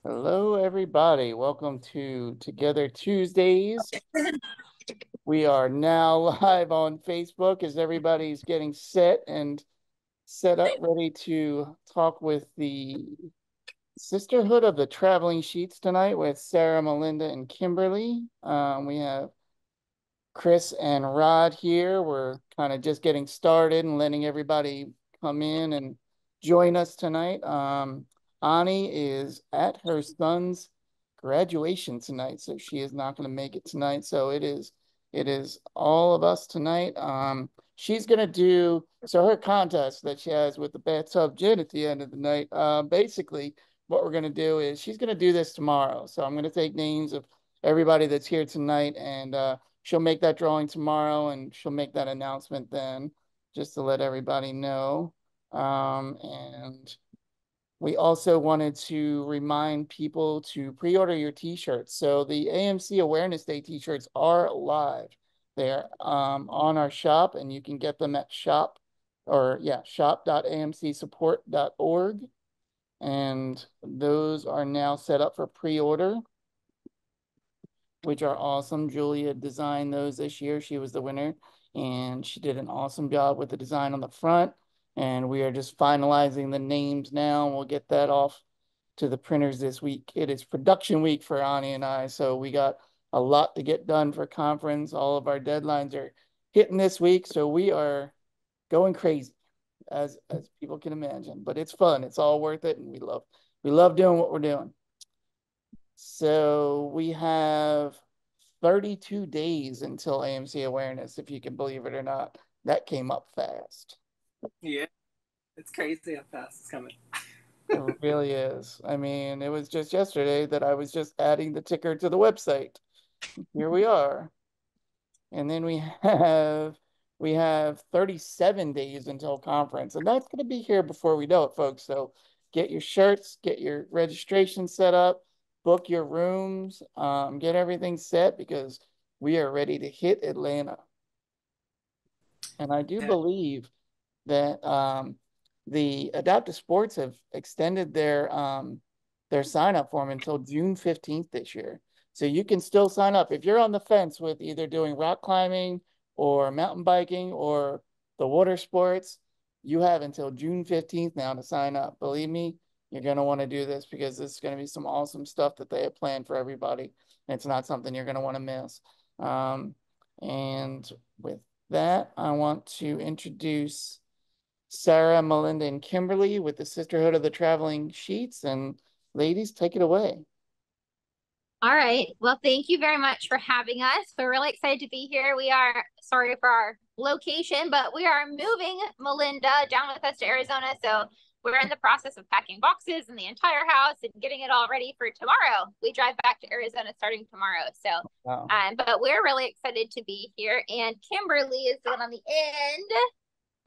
Hello, everybody. Welcome to Together Tuesdays. We are now live on Facebook as everybody's getting set up, ready to talk with the Sisterhood of the Traveling Sheets tonight with Sarah, Melinda, and Kimberly. We have Chris and Rod here. We're kind of just getting started and letting everybody come in and join us tonight. Ani is at her son's graduation tonight, so she is not going to make it tonight. So it is all of us tonight. She's gonna do her contest that she has with the bathtub gin at the end of the night. Basically, what we're gonna do is she's gonna do this tomorrow. So I'm gonna take names of everybody that's here tonight, and she'll make that drawing tomorrow, and she'll make that announcement then, just to let everybody know. And we also wanted to remind people to pre-order your t-shirts. So the AMC Awareness Day t-shirts are live. They're on our shop, and you can get them at shop.amcsupport.org. And those are now set up for pre-order, which are awesome. Julia designed those this year. She was the winner, and she did an awesome job with the design on the front. And we are just finalizing the names now, and we'll get that off to the printers this week. It is production week for Ani and I, so we got a lot to get done for conference. All of our deadlines are hitting this week, so we are going crazy, as people can imagine. But it's fun. It's all worth it, and we love doing what we're doing. So we have 32 days until AMC awareness, if you can believe it or not. That came up fast. Yeah, it's crazy how fast it's coming. It really is. I mean, it was just yesterday that I was just adding the ticker to the website. Here we are. And then we have 37 days until conference, and that's going to be here before we know it, folks. So get your shirts, get your registration set up, book your rooms, get everything set, because we are ready to hit Atlanta. And I do believe that the Adaptive Sports have extended their sign up form until June 15th this year. So you can still sign up if you're on the fence with either doing rock climbing or mountain biking or the water sports. You have until June 15th now to sign up. Believe me, you're going to want to do this, because this is going to be some awesome stuff that they have planned for everybody. It's not something you're going to want to miss. And with that, I want to introduce Sarah, Melinda, and Kimberly with the Sisterhood of the Traveling Sheets. And ladies, take it away. All right. Well, thank you very much for having us. We're really excited to be here. We are sorry for our location, but we are moving Melinda down with us to Arizona. So we're in the process of packing boxes in the entire house and getting it all ready for tomorrow. We drive back to Arizona starting tomorrow. So, Wow. but we're really excited to be here. And Kimberly is the one on the end.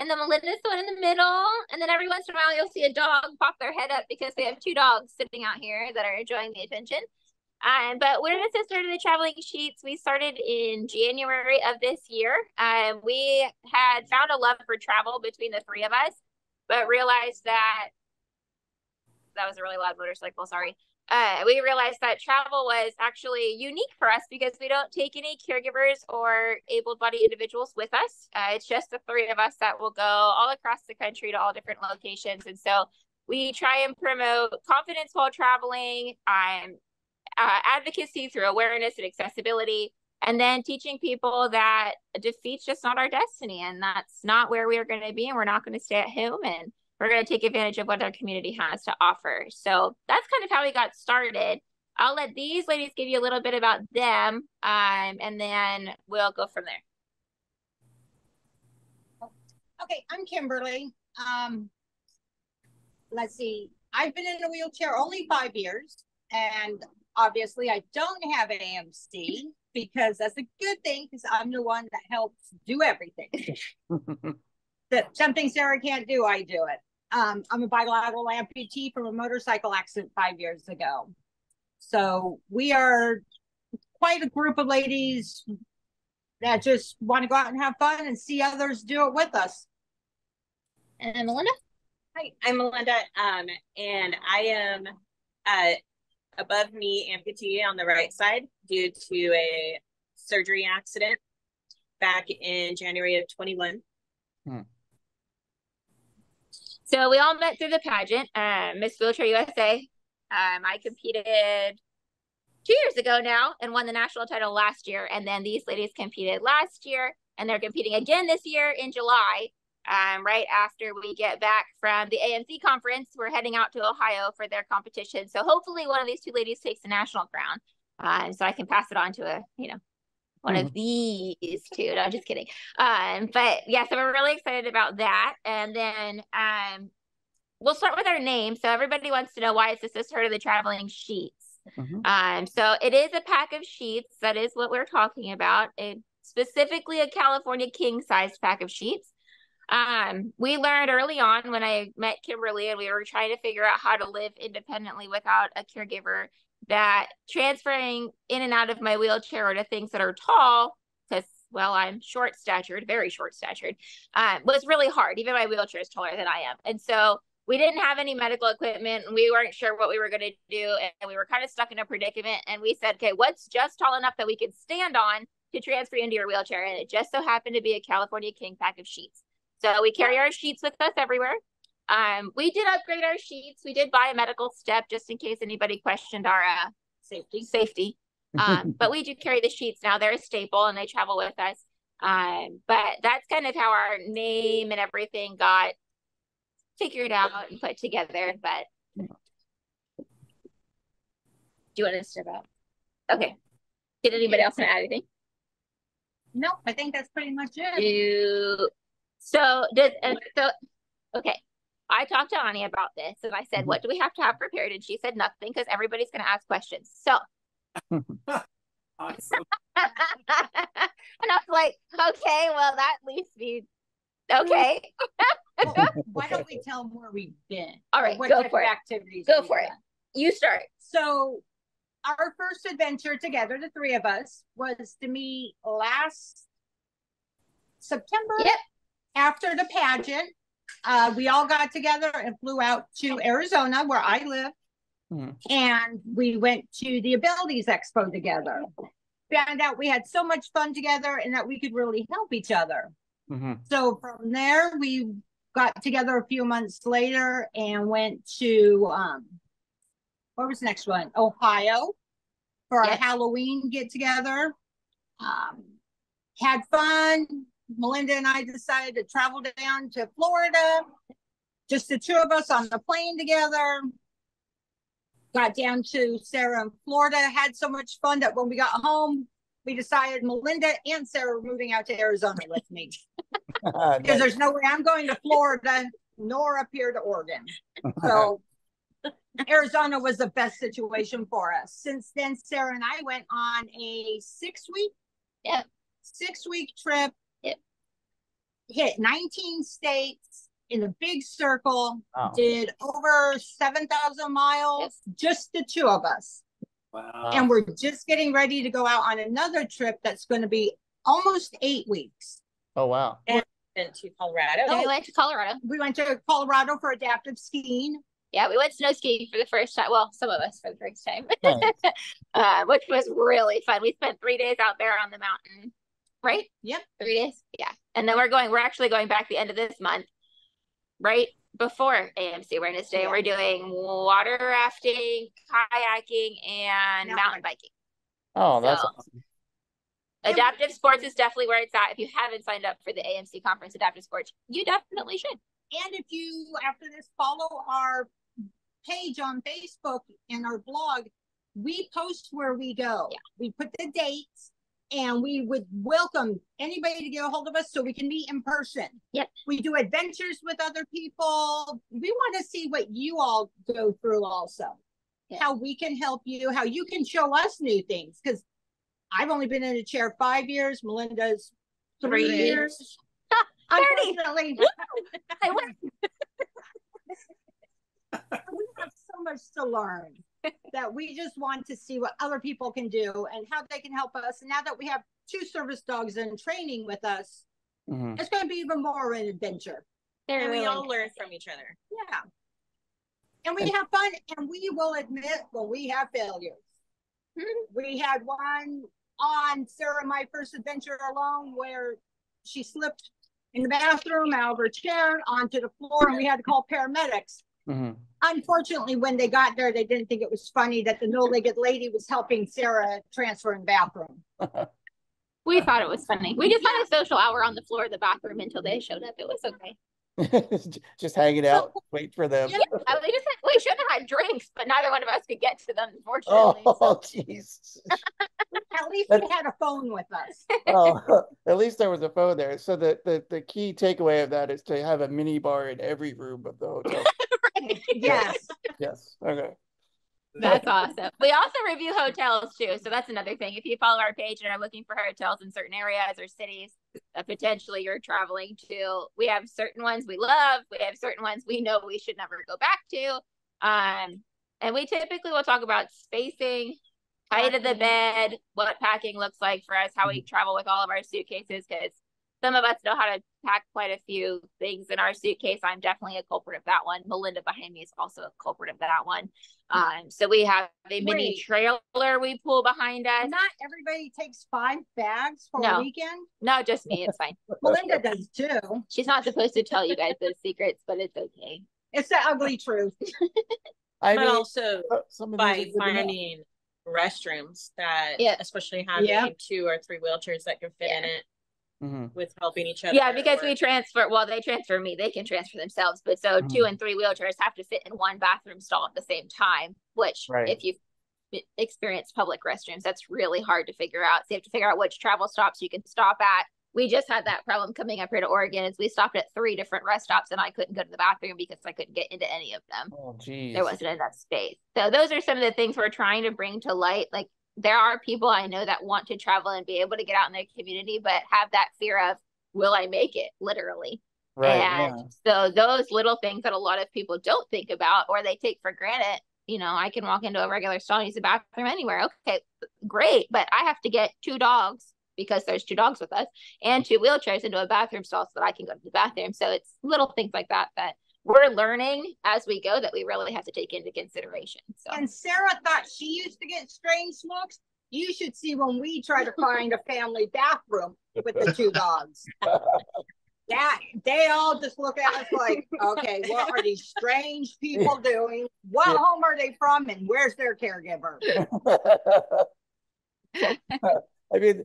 And then Melinda's the one in the middle. And then every once in a while, you'll see a dog pop their head up, because we have two dogs sitting out here that are enjoying the attention. But we're the Sisterhood of the Traveling Sheets. We started in January of this year. We had found a love for travel between the three of us, but realized that was a really loud motorcycle. Sorry. We realized that travel was actually unique for us, because we don't take any caregivers or able-bodied individuals with us. It's just the three of us that will go all across the country to all different locations. And so we try and promote confidence while traveling, advocacy through awareness and accessibility, and then teaching people that defeat's just not our destiny, and that's not where we are going to be, and we're not going to stay at home, and we're going to take advantage of what our community has to offer. So that's kind of how we got started. I'll let these ladies give you a little bit about them, and then we'll go from there. Okay, I'm Kimberly. Let's see. I've been in a wheelchair only 5 years, and obviously I don't have AMC, because that's a good thing, because I'm the one that helps do everything. That something Sarah can't do, I do it. I'm a bilateral amputee from a motorcycle accident 5 years ago. So we are quite a group of ladies that just want to go out and have fun and see others do it with us. And Melinda? Hi, I'm Melinda, and I am above knee amputee on the right side due to a surgery accident back in January of 21. So we all met through the pageant, Miss Wheelchair USA. I competed 2 years ago now and won the national title last year. And then these ladies competed last year and they're competing again this year in July. Right after we get back from the AMC conference, we're heading out to Ohio for their competition. So hopefully one of these two ladies takes the national crown. So I can pass it on to one of these two. No, I'm just kidding. But yeah, so we're really excited about that. And then we'll start with our name. So everybody wants to know why it's the Sisterhood of the Traveling Sheets. So it is a pack of sheets. That is what we're talking about. Specifically a California king-sized pack of sheets. We learned early on when I met Kimberly and we were trying to figure out how to live independently without a caregiver, that transferring in and out of my wheelchair or to things that are tall, because, well, I'm short-statured, very short-statured, was really hard. Even my wheelchair is taller than I am. And so we didn't have any medical equipment and we weren't sure what we were going to do. And we were kind of stuck in a predicament. And we said, okay, what's just tall enough that we could stand on to transfer into your wheelchair? And it just so happened to be a California King pack of sheets. So we carry our sheets with us everywhere. We did upgrade our sheets. We did buy a medical step just in case anybody questioned our safety. But we do carry the sheets now. They're a staple and they travel with us. But that's kind of how our name and everything got figured out and put together. But do you want to step out? Okay. Did anybody else want to add anything? No, I think that's pretty much it. Okay. I talked to Ani about this and I said, what do we have to have prepared? And she said nothing because everybody's going to ask questions. So Awesome. and I was like, okay, well, that leaves me okay. Well, why don't we tell them where we've been? All right, what go type for of it. Activities Go we've for it. done. You start. So our first adventure together, the three of us, was to meet last September. Yep. After the pageant, we all got together and flew out to Arizona, where I live, and we went to the Abilities Expo together. Found out we had so much fun together and that we could really help each other. So from there, we got together a few months later and went to where was the next one? Ohio for our Halloween get together. Had fun. Melinda and I decided to travel down to Florida, just the two of us on the plane together. Got down to Sara in Florida, had so much fun that when we got home, we decided Melinda and Sara were moving out to Arizona with me. Because there's no way I'm going to Florida nor up here to Oregon. So Arizona was the best situation for us. Since then, Sara and I went on a 6-week trip. Hit 19 states in a big circle. Did over 7,000 miles, just the two of us. Wow. And we're just getting ready to go out on another trip that's going to be almost 8 weeks. Oh, wow. And went to Colorado. Then we went to Colorado. We went to Colorado for adaptive skiing. Yeah, we went snow skiing for the first time. Well, some of us for the first time, which was really fun. We spent 3 days out there on the mountain, right? Yep. 3 days. Yeah. And then we're actually going back the end of this month, right before AMC Awareness Day. We're doing water rafting, kayaking, and mountain biking. Oh, that's awesome. Adaptive sports is definitely where it's at. If you haven't signed up for the AMC conference, adaptive sports, you definitely should. And if you, after this, follow our page on Facebook and our blog, we post where we go. Yeah. We put the dates, and we would welcome anybody to get a hold of us so we can meet in person. Yep. We do adventures with other people. We want to see what you all go through also. Yeah. How we can help you, how you can show us new things. Because I've only been in a chair 5 years. Melinda's 3 years. 30. Unfortunately. I win. We have so much to learn that we just want to see what other people can do and how they can help us. And now that we have 2 service dogs in training with us, it's going to be even more of an adventure. And we all learn from each other. Yeah. And we have fun, and we will admit when we have failures. We had one on Sarah, my first adventure alone, where she slipped in the bathroom out of her chair onto the floor, and we had to call paramedics. Unfortunately, when they got there, they didn't think it was funny that the no-legged lady was helping Sarah transfer in the bathroom. We thought it was funny. We just had a social hour on the floor of the bathroom until they showed up. It was okay. Just hanging out, wait for them. Yeah, we should have had drinks, but neither one of us could get to them, unfortunately. Oh, jeez. At least we had a phone with us. Oh, at least there was a phone there. So the key takeaway of that is to have a mini bar in every room of the hotel. Right. Yes. Yes. Okay. That's awesome. We also review hotels too. So that's another thing. If you follow our page and are looking for hotels in certain areas or cities that potentially you're traveling to, we have certain ones we love. We have certain ones we know we should never go back to. And we typically will talk about spacing, height of the bed, what packing looks like for us, how we travel with all of our suitcases, because some of us know how to pack quite a few things in our suitcase. I'm definitely a culprit of that one. Melinda behind me is also a culprit of that one. So we have a mini trailer we pull behind us. Not everybody takes 5 bags for a weekend. No, just me. It's fine. Melinda does too. She's not supposed to tell you guys those secrets, but it's okay. It's the ugly truth. But also by finding restrooms that, especially having 2 or 3 wheelchairs that can fit in it. With helping each other. Yeah, because we transfer, well, they transfer me, they can transfer themselves, but so 2 and 3 wheelchairs have to fit in one bathroom stall at the same time, which if you've experienced public restrooms, that's really hard to figure out. So you have to figure out which travel stops you can stop at. We just had that problem coming up here to Oregon, is we stopped at 3 different rest stops and I couldn't go to the bathroom because I couldn't get into any of them. Oh, geez. There wasn't enough space. So those are some of the things we're trying to bring to light. Like, there are people I know that want to travel and be able to get out in their community, but have that fear of, will I make it? Literally. Right. And so those little things that a lot of people don't think about or they take for granted, you know, I can walk into a regular stall and use a bathroom anywhere. Okay, great. But I have to get 2 dogs, because there's 2 dogs with us, and 2 wheelchairs into a bathroom stall so that I can go to the bathroom. So it's little things like that that we're learning as we go that we really have to take into consideration. So. And Sarah thought she used to get strange looks. You should see when we try to find a family bathroom with the 2 dogs. That they all just look at us like, okay, what are these strange people doing? What home are they from, and where's their caregiver? I mean,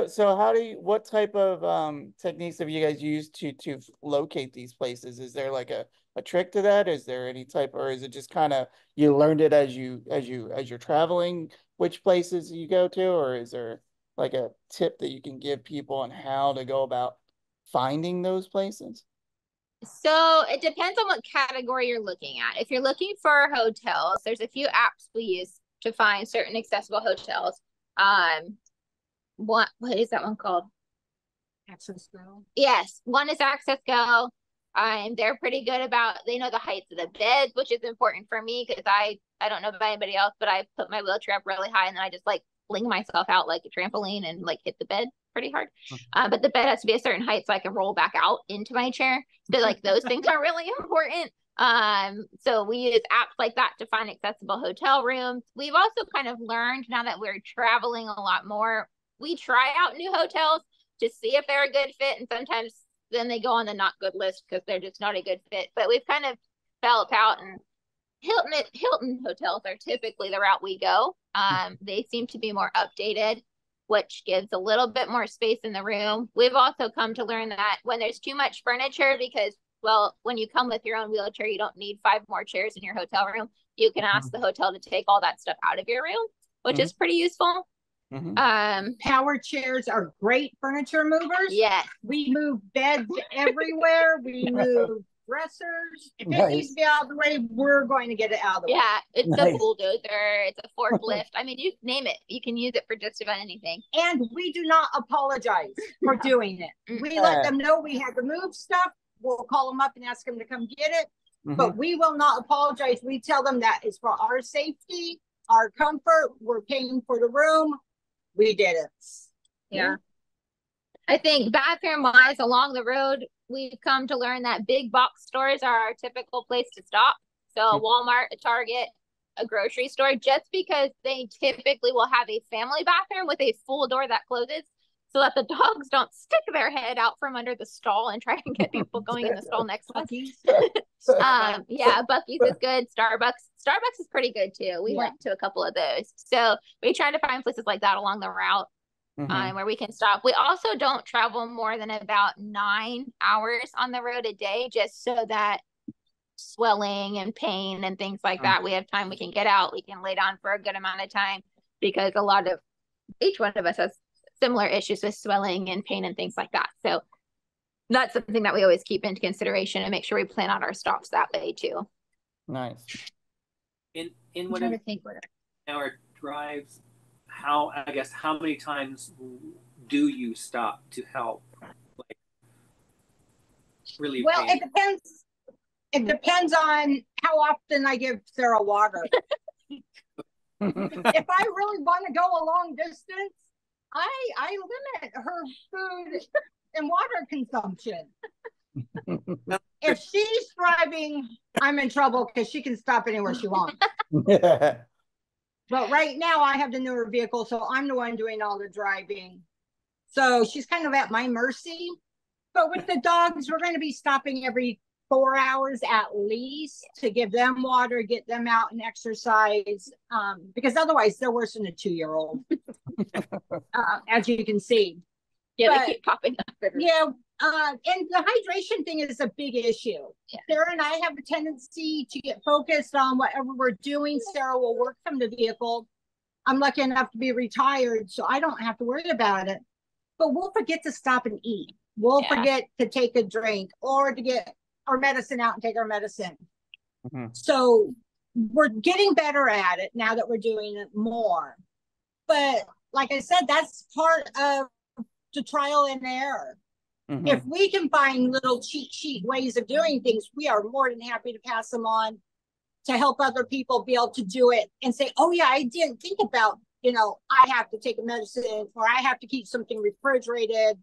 so how do you, what type of techniques have you guys used to locate these places? Is there like a trick to that? Is there any type, or is it just kind of you learned it as you're traveling, which places you go to, or is there like a tip that you can give people on how to go about finding those places? So it depends on what category you're looking at. If you're looking for hotels, there's a few apps we use to find certain accessible hotels. What is that one called? Access Go. Yes, one is Access Go. They're pretty good about, they know the heights of the beds, which is important for me because I don't know about anybody else, but I put my wheelchair up really high and then I just like fling myself out like a trampoline and like hit the bed pretty hard. But the bed has to be a certain height so I can roll back out into my chair. So like those things are really important. So we use apps like that to find accessible hotel rooms. We've also kind of learned, now that we're traveling a lot more, we try out new hotels to see if they're a good fit, and sometimes then they go on the not good list because they're just not a good fit. But we've kind of felt out, and Hilton hotels are typically the route we go. They seem to be more updated, which gives a little bit more space in the room. We've also come to learn that when there's too much furniture, because, well, when you come with your own wheelchair, you don't need 5 more chairs in your hotel room. You can ask the hotel to take all that stuff out of your room, which is pretty useful. Power chairs are great furniture movers. Yes. We move beds everywhere. We move dressers. If it needs to be out of the way, we're going to get it out of the way. Yeah, it's a bulldozer, it's a forklift. I mean, you name it. You can use it for just about anything. And we do not apologize for doing it. We let them know we had to move stuff. We'll call them up and ask them to come get it. But we will not apologize. We tell them that is for our safety, our comfort. We're paying for the room. We did it. Yeah. I think bathroom wise, along the road, we've come to learn that big box stores are our typical place to stop. So a Walmart, a Target, a grocery store, just because they typically will have a family bathroom with a full door that closes so that the dogs don't stick their head out from under the stall and try and get people going in the stall next to us. Yeah, Buc-ee's is good. Starbucks is pretty good too. We went to a couple of those. So we try to find places like that along the route where we can stop. We also don't travel more than about 9 hours on the road a day, just so that swelling and pain and things like that, we have time, we can get out, we can lay down for a good amount of time, because each one of us has similar issues with swelling and pain and things like that. So that's something that we always keep into consideration and make sure we plan out our stops that way too. Nice. In whatever our drives, how many times do you stop to help? Like, really? Well, it depends. It depends on how often I give Sarah water. If I really want to go a long distance, I limit her food and water consumption. If she's driving, I'm in trouble because she can stop anywhere she wants. But right now I have the newer vehicle, so I'm the one doing all the driving. So she's kind of at my mercy. But with the dogs, we're going to be stopping every 4 hours at least to give them water, get them out and exercise, because otherwise they're worse than a 2-year-old, as you can see. Yeah, they keep popping up. Yeah, and the hydration thing is a big issue. Yeah. Sarah and I have a tendency to get focused on whatever we're doing. Sarah will work from the vehicle. I'm lucky enough to be retired, so I don't have to worry about it. But we'll forget to stop and eat. We'll forget to take a drink or to get our medicine out and take our medicine. So we're getting better at it now that we're doing it more. But like I said, that's part of the trial and error. If we can find little cheat sheet ways of doing things, we are more than happy to pass them on to help other people be able to do it and say, oh yeah, I didn't think about, I have to take a medicine or I have to keep something refrigerated.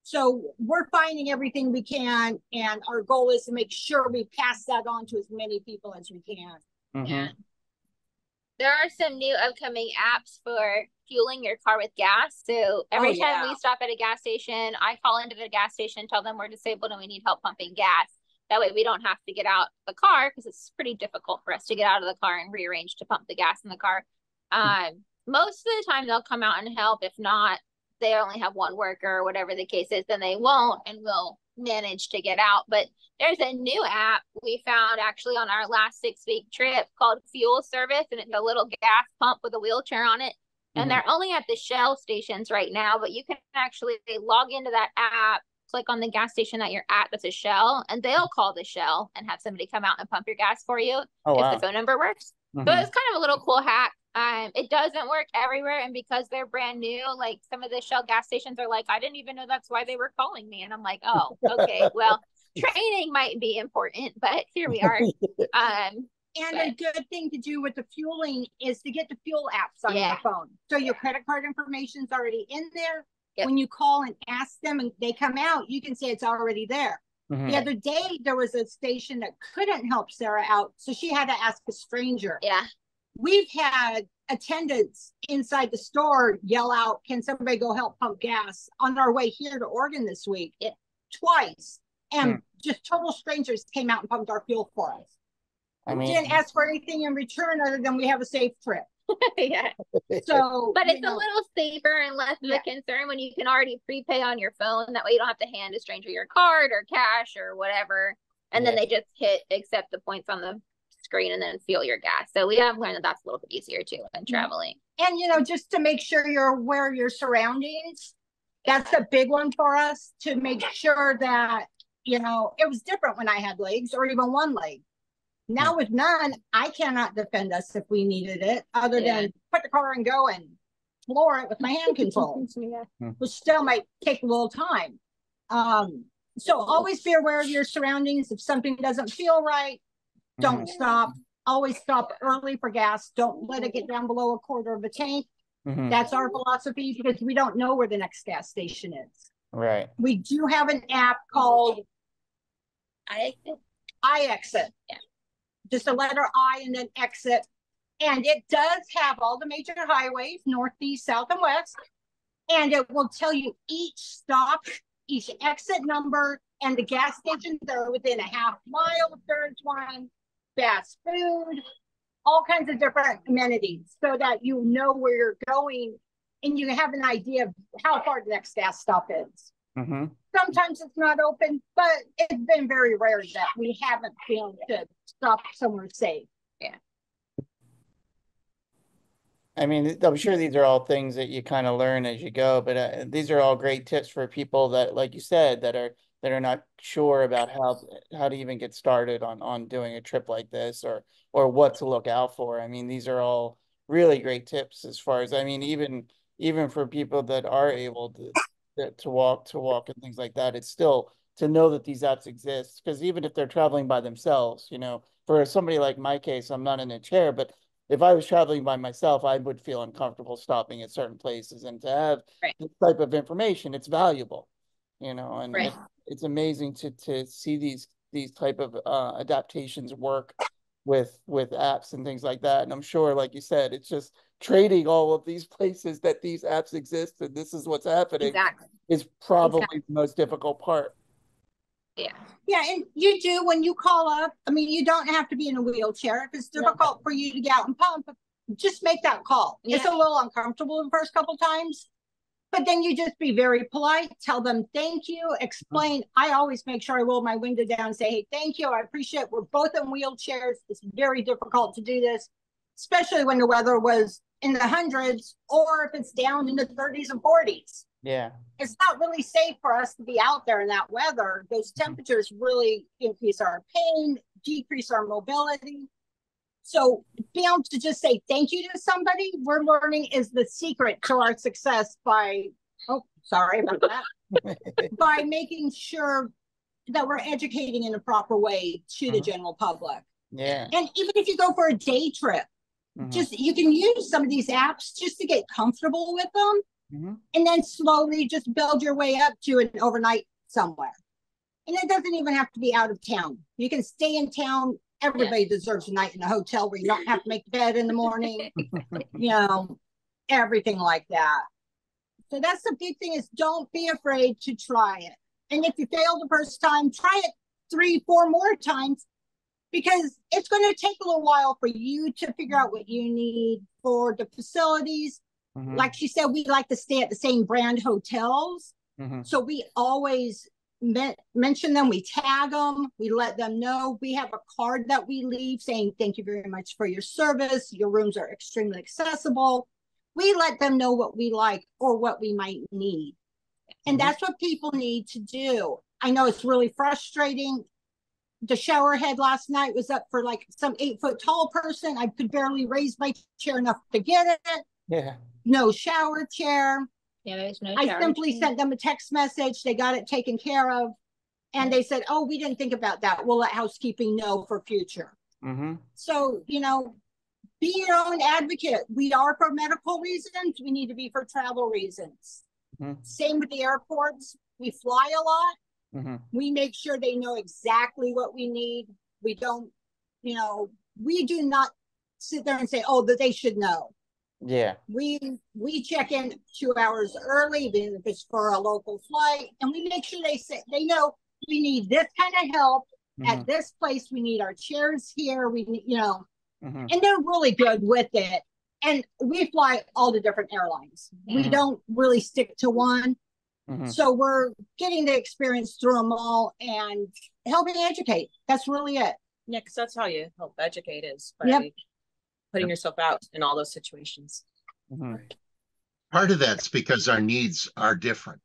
So we're finding everything we can, and our goal is to make sure we pass that on to as many people as we can. Yeah. There are some new upcoming apps for fueling your car with gas. So every time we stop at a gas station, I call into the gas station, tell them we're disabled and we need help pumping gas. That way we don't have to get out the car, because it's pretty difficult for us to get out of the car and rearrange to pump the gas in the car. Most of the time they'll come out and help. If not, they only have one worker or whatever the case is, then they won't, and we'll manage to get out. But there's a new app we found actually on our last 6-week trip called Fuel Service, and it's a little gas pump with a wheelchair on it. And they're only at the Shell stations right now, but you can actually log into that app, click on the gas station that you're at that's a Shell, and they'll call the Shell and have somebody come out and pump your gas for you if the phone number works. So it's kind of a little cool hack. It doesn't work everywhere, and because they're brand new, like some of the Shell gas stations are like, I didn't even know that's why they were calling me. And I'm like, oh, okay, well, training might be important, but here we are. A good thing to do with the fueling is to get the fuel apps on your phone. So your credit card information is already in there. When you call and ask them and they come out, you can say it's already there. The other day, there was a station that couldn't help Sarah out, so she had to ask a stranger. We've had attendants inside the store yell out, can somebody go help pump gas, on our way here to Oregon this week, twice. And just total strangers came out and pumped our fuel for us. We didn't ask for anything in return other than we have a safe trip. So, but it's a little safer and less of a concern when you can already prepay on your phone. That way you don't have to hand a stranger your card or cash or whatever. And then they just hit accept the points on the screen and then fuel your gas. So we have learned that that's a little bit easier too when traveling. And, just to make sure you're aware of your surroundings, that's a big one for us, to make sure that, it was different when I had legs or even one leg. Now with none, I cannot defend us if we needed it, other than put the car and go and floor it with my hand controls, which still might take a little time. So always be aware of your surroundings. If something doesn't feel right, don't stop. Always stop early for gas. Don't let it get down below a quarter of a tank. That's our philosophy, because we don't know where the next gas station is. Right. We do have an app called iExit. just a letter I and then exit. And it does have all the major highways, northeast, south, and west. And it will tell you each stop, each exit number, and the gas stations that are within a half mile if there's one, fast food, all kinds of different amenities, so that you know where you're going and you have an idea of how far the next gas stop is. Mm-hmm. Sometimes it's not open, but it's been very rare that we haven't been able to stop somewhere safe. Yeah. I mean, I'm sure these are all things that you kind of learn as you go, but these are all great tips for people that, like you said, that are not sure about how to even get started on doing a trip like this, or what to look out for. I mean, these are all really great tips as far as, I mean, even for people that are able to walk and things like that, it's still to know that these apps exist, because even if they're traveling by themselves, you know, for somebody like my case, I'm not in a chair, but if I was traveling by myself, I would feel uncomfortable stopping at certain places. And to have this type of information, it's valuable, you know, and it's amazing to see these type of adaptations work with apps and things like that. And I'm sure, like you said, it's just trading all of these places that these apps exist and this is what's happening is probably the most difficult part. Yeah, and you do when you call up. I mean, you don't have to be in a wheelchair. If it's difficult for you to get out and pump, just make that call. It's a little uncomfortable the first couple times, but then you just be very polite, tell them thank you, explain. I always make sure I roll my window down and say, hey, thank you, I appreciate it. We're both in wheelchairs. It's very difficult to do this, especially when the weather was in the hundreds, or if it's down in the 30s and 40s. Yeah. It's not really safe for us to be out there in that weather. Those temperatures really increase our pain, decrease our mobility. So being able to just say thank you to somebody, we're learning, is the secret to our success by, sorry about that, by making sure that we're educating in a proper way to the general public. Yeah. And even if you go for a day trip, just you can use some of these apps just to get comfortable with them. And then slowly just build your way up to an overnight somewhere. And it doesn't even have to be out of town. You can stay in town. Everybody deserves a night in a hotel where you don't have to make bed in the morning, you know, everything like that. So that's the big thing, is don't be afraid to try it. And if you fail the first time, try it 3-4 more times, because it's going to take a little while for you to figure out what you need for the facilities. Like she said, we like to stay at the same brand hotels. So we always mention them, we tag them, we let them know. We have a card that we leave saying, thank you very much for your service. Your rooms are extremely accessible. We let them know what we like or what we might need. And that's what people need to do. I know it's really frustrating. The shower head last night was up for like some 8-foot tall person. I could barely raise my chair enough to get it. Yeah. No shower chair. Yeah, there's no I simply sent them a text message. They got it taken care of. And they said, oh, we didn't think about that. We'll let housekeeping know for future. So, you know, be your own advocate. We are for medical reasons. We need to be for travel reasons. Same with the airports. We fly a lot. We make sure they know exactly what we need. We don't, you know, we do not sit there and say, oh, that they should know. Yeah. We check in 2 hours early, even if it's for a local flight, and we make sure they know we need this kind of help at this place. We need our chairs here. We need, you know, and they're really good with it. And we fly all the different airlines. We don't really stick to one. So we're getting the experience through them all and helping educate. That's really it. Yeah, because that's how you help educate, is by putting yourself out in all those situations. Part of that's because our needs are different.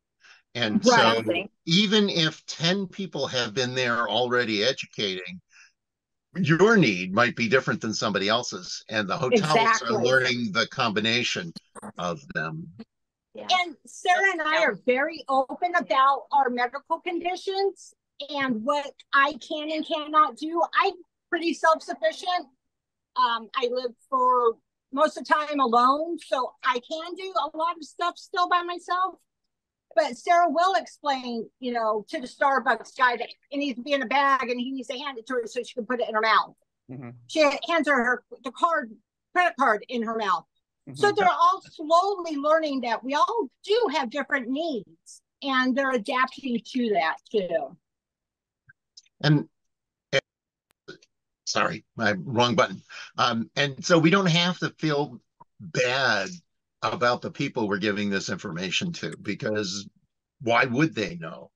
And so even if 10 people have been there already educating, your need might be different than somebody else's. And the hotels are learning the combination of them. And Sarah and I are very open about our medical conditions and what I can and cannot do. I'm pretty self-sufficient. I live for most of the time alone, so I can do a lot of stuff still by myself. But Sarah will explain, you know, to the Starbucks guy that it needs to be in a bag and he needs to hand it to her so she can put it in her mouth. She hands her the credit card in her mouth. So they're all slowly learning that we all do have different needs, and they're adapting to that too. And sorry, my wrong button. And so we don't have to feel bad about the people we're giving this information to, because why would they know?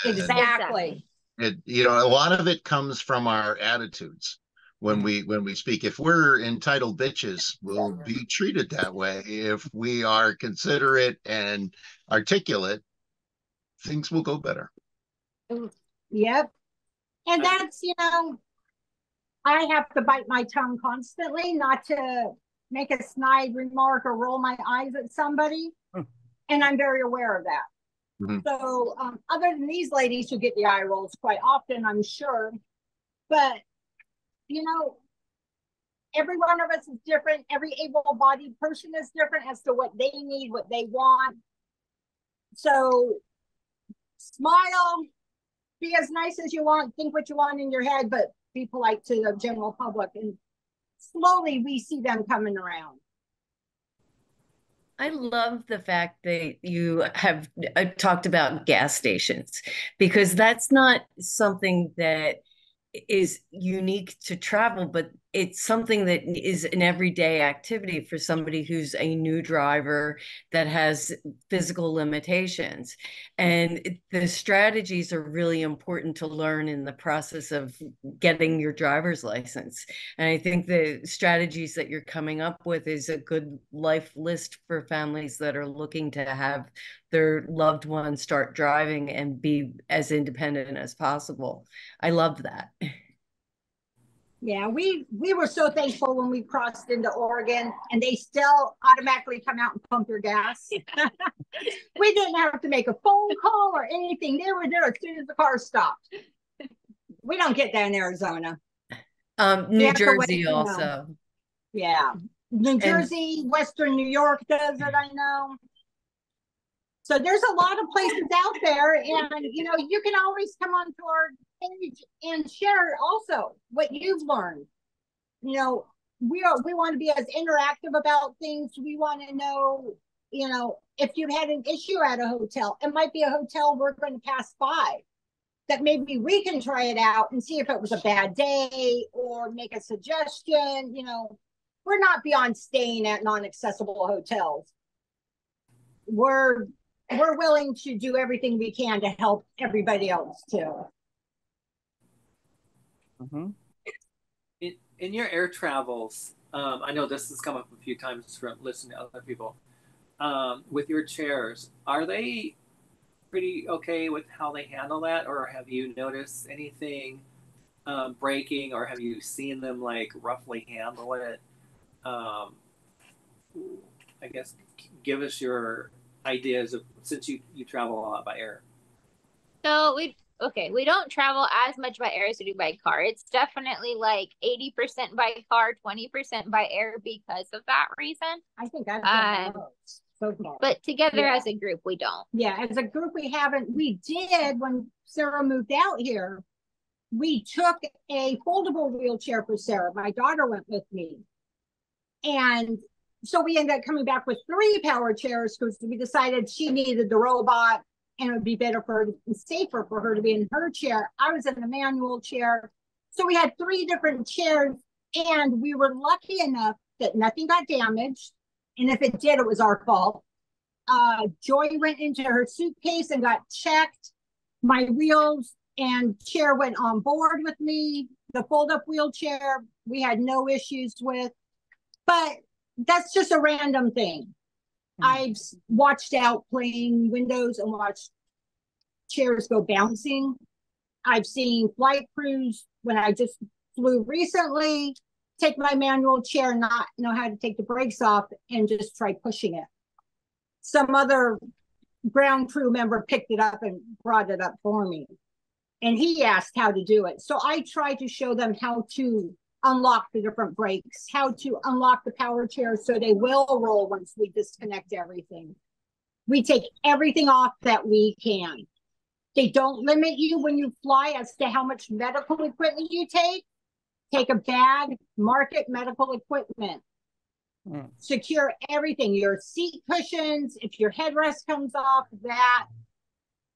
Exactly. A lot of it comes from our attitudes when we speak. If we're entitled bitches, we'll be treated that way. If we are considerate and articulate, things will go better. Yep. And that's, I have to bite my tongue constantly not to make a snide remark or roll my eyes at somebody. And I'm very aware of that. So other than these ladies who get the eye rolls quite often, I'm sure. But, every one of us is different. Every able-bodied person is different as to what they need, what they want. So smile, be as nice as you want, think what you want in your head, but be polite to the general public. And slowly we see them coming around. I love the fact that you have talked about gas stations, because that's not something that is unique to travel, but it's something that is an everyday activity for somebody who's a new driver that has physical limitations. And the strategies are really important to learn in the process of getting your driver's license. And I think the strategies that you're coming up with is a good life list for families that are looking to have their loved ones start driving and be as independent as possible. I love that. Yeah, we were so thankful when we crossed into Oregon, and they still automatically come out and pump your gas. We didn't have to make a phone call or anything. They were there as soon as the car stopped. We don't get that in Arizona. New Jersey also. Yeah. New Jersey, Western New York does it, I know. So there's a lot of places out there, and you can always come on to our page and share also what you've learned. We want to be as interactive about things. We want to know, if you had an issue at a hotel, it might be a hotel we're going to pass by, that maybe we can try it out and see if it was a bad day or make a suggestion. We're not beyond staying at non-accessible hotels. We're willing to do everything we can to help everybody else too. In your air travels, I know this has come up a few times from listening to other people, with your chairs, are they pretty okay with how they handle that, or have you noticed anything breaking, or have you seen them like roughly handle it? I guess give us your ideas of, since you travel a lot by air. So we don't travel as much by air as we do by car. It's definitely like 80% by car, 20% by air because of that reason. I think I've done those so far. But together as a group, we don't. Yeah, as a group, we haven't. We did when Sarah moved out here. We took a foldable wheelchair for Sarah. My daughter went with me. And so we ended up coming back with 3 power chairs because we decided she needed the robot and it would be better for her and safer for her to be in her chair. I was in a manual chair. So we had 3 different chairs, and we were lucky enough that nothing got damaged. And if it did, it was our fault. Joy went into her suitcase and got checked. My wheels and chair went on board with me. The fold-up wheelchair, we had no issues with. But that's just a random thing. I've watched out playing windows and watched chairs go bouncing. I've seen flight crews, when I just flew recently, take my manual chair, not know how to take the brakes off, and just try pushing it. Some other ground crew member picked it up and brought it up for me. And he asked how to do it. So I try to show them how to unlock the different brakes, how to unlock the power chairs so they will roll once we disconnect everything. We take everything off that we can. They don't limit you when you fly as to how much medical equipment you take. take a bag, mark it medical equipment. Secure everything, your seat cushions, if your headrest comes off, that.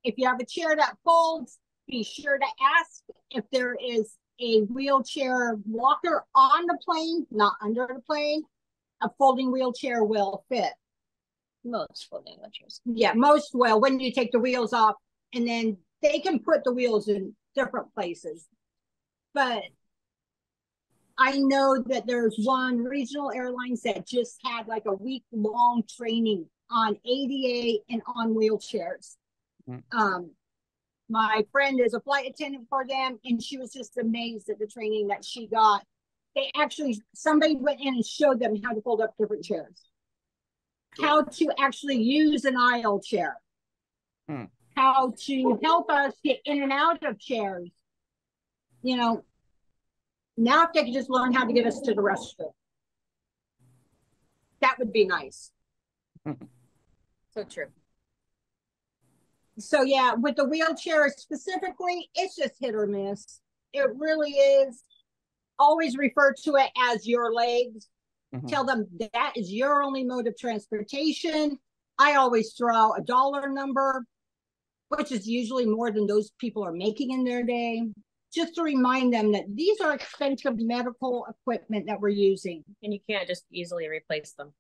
If you have a chair that folds, be sure to ask if there is a wheelchair walker on the plane, not under the plane. A folding wheelchair will fit. Most folding wheelchairs. Yeah, most will, when you take the wheels off, and then they can put the wheels in different places. But I know that there's one regional airlines that just had like a week-long training on ADA and on wheelchairs. My friend is a flight attendant for them, and she was just amazed at the training that she got. They actually, somebody went in and showed them how to fold up different chairs, how to actually use an aisle chair, how to help us get in and out of chairs. You know, now if they could just learn how to get us to the restroom, that would be nice. So true. So yeah, with the wheelchair specifically, it's just hit or miss. It really is. Always refer to it as your legs. Tell them that is your only mode of transportation. I always throw out a dollar number, which is usually more than those people are making in their day, just to remind them that these are expensive medical equipment that we're using. And you can't just easily replace them.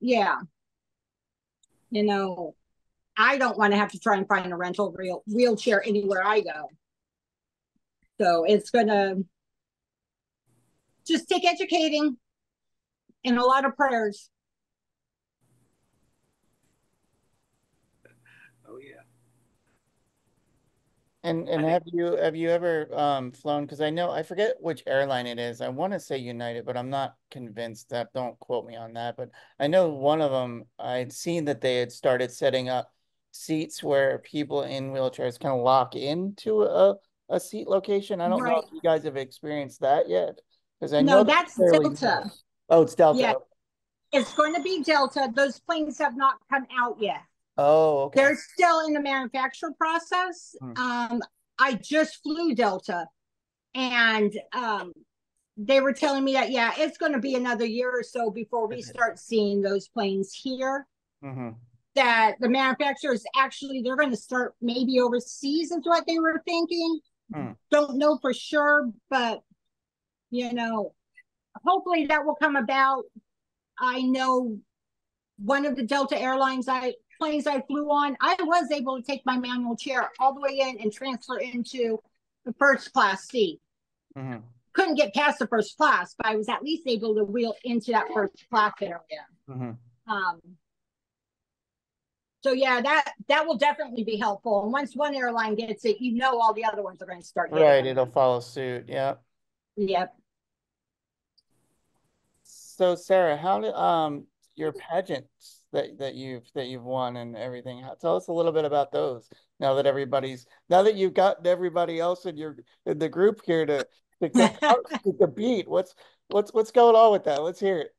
Yeah. You know, I don't want to have to try and find a rental wheelchair anywhere I go. So it's going to just take educating and a lot of prayers. Oh yeah. And have you ever flown? Because I forget which airline it is. I want to say United, but I'm not convinced. That don't quote me on that. But I know one of them. I'd seen that they had started setting up seats where people in wheelchairs can lock into a seat location. I don't know if you guys have experienced that yet, because I know that's Delta. New. Oh, it's Delta. Yeah, it's going to be Delta. Those planes have not come out yet. Oh, okay. They're still in the manufacture process. I just flew Delta, and they were telling me that, yeah, it's going to be another year or so before we start seeing those planes here. That the manufacturers actually, they're going to start maybe overseas is what they were thinking. Don't know for sure, but, you know, hopefully that will come about. I know one of the Delta Airlines planes I flew on, I was able to take my manual chair all the way in and transfer into the first class seat. Couldn't get past the first class, but I was at least able to wheel into that first class area. So yeah, that will definitely be helpful. And once one airline gets it, you know all the other ones are going to start getting it. It'll follow suit. Yep. So Sarah, how did your pageants that you've won and everything, tell us a little bit about those now that you've got everybody else in the group here to compete. What's going on with that? Let's hear it.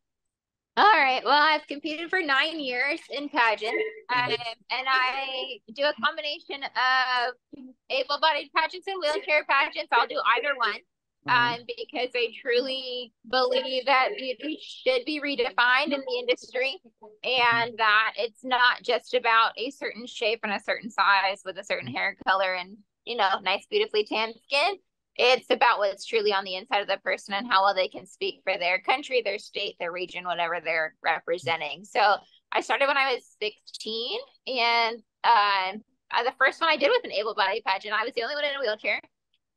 All right. Well, I've competed for 9 years in pageants, and I do a combination of able-bodied pageants and wheelchair pageants. I'll do either one, because I truly believe that beauty should be redefined in the industry, and that it's not just about a certain shape and a certain size with a certain hair color and, you know, nice, beautifully tan skin. It's about what's truly on the inside of the person and how well they can speak for their country, their state, their region, whatever they're representing. So I started when I was 16, and the first one I did was an able-bodied pageant. I was the only one in a wheelchair.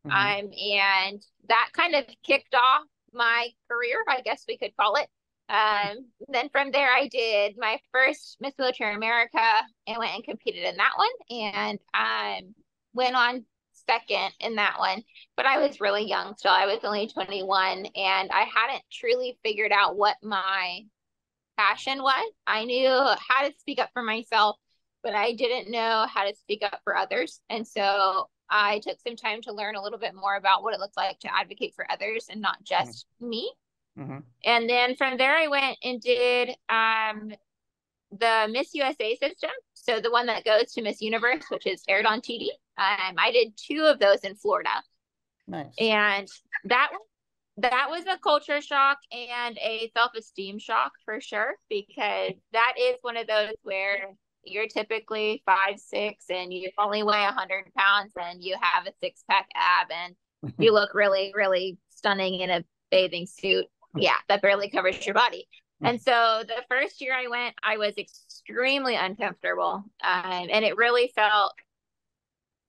And that kind of kicked off my career, I guess we could call it. Then from there, I did my first Miss Wheelchair America and went and competed in that one, and went on second in that one, but I was really young still. I was only 21, and I hadn't truly figured out what my passion was. I knew how to speak up for myself, but I didn't know how to speak up for others. And so I took some time to learn a little bit more about what it looks like to advocate for others and not just me. And then from there, I went and did the Miss USA system. So the one that goes to Miss Universe, which is aired on TV. I did 2 of those in Florida. Nice. And that one, that was a culture shock and a self-esteem shock for sure, because that is one of those where you're typically 5'6" and you only weigh 100 pounds and you have a six-pack ab and you look really, really stunning in a bathing suit. Yeah, that barely covers your body. And so the first year I went, I was extremely uncomfortable. And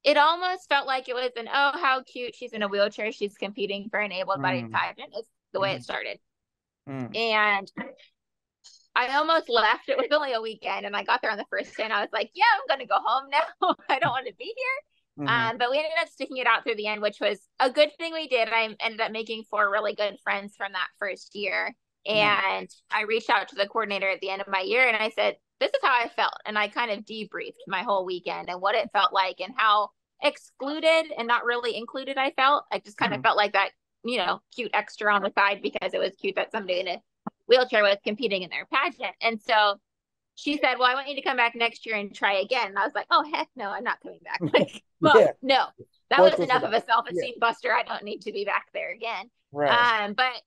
it almost felt like it was oh, how cute, she's in a wheelchair, she's competing for an able-bodied pageant. It's the way it started. And I almost left. It was only a weekend, and I got there on the first day, and I was like, yeah, I'm going to go home now. I don't want to be here. But we ended up sticking it out through the end, which was a good thing we did. I ended up making 4 really good friends from that first year. And I reached out to the coordinator at the end of my year, and I said, this is how I felt. And I kind of debriefed my whole weekend and what it felt like and how excluded and not really included I felt. I just kind of felt like that, cute extra on the side because it was cute that somebody in a wheelchair was competing in their pageant. And so she said, well, I want you to come back next year and try again. And I was like, oh, heck no, I'm not coming back. No, that was enough of a self-esteem buster. I don't need to be back there again. Right. But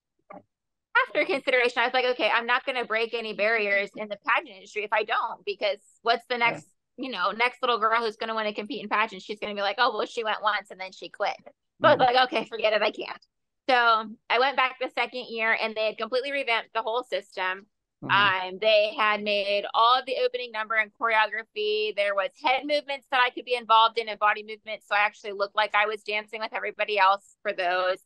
after consideration, I was like, okay, I'm not going to break any barriers in the pageant industry if I don't, because what's the next, next little girl who's going to want to compete in pageants? She's going to be like, oh, well, she went once and then she quit. So I was like, okay, forget it. I can't. So I went back the second year and they had completely revamped the whole system. They had made all of the opening number and choreography. There was head movements that I could be involved in and body movements. So I actually looked like I was dancing with everybody else for those.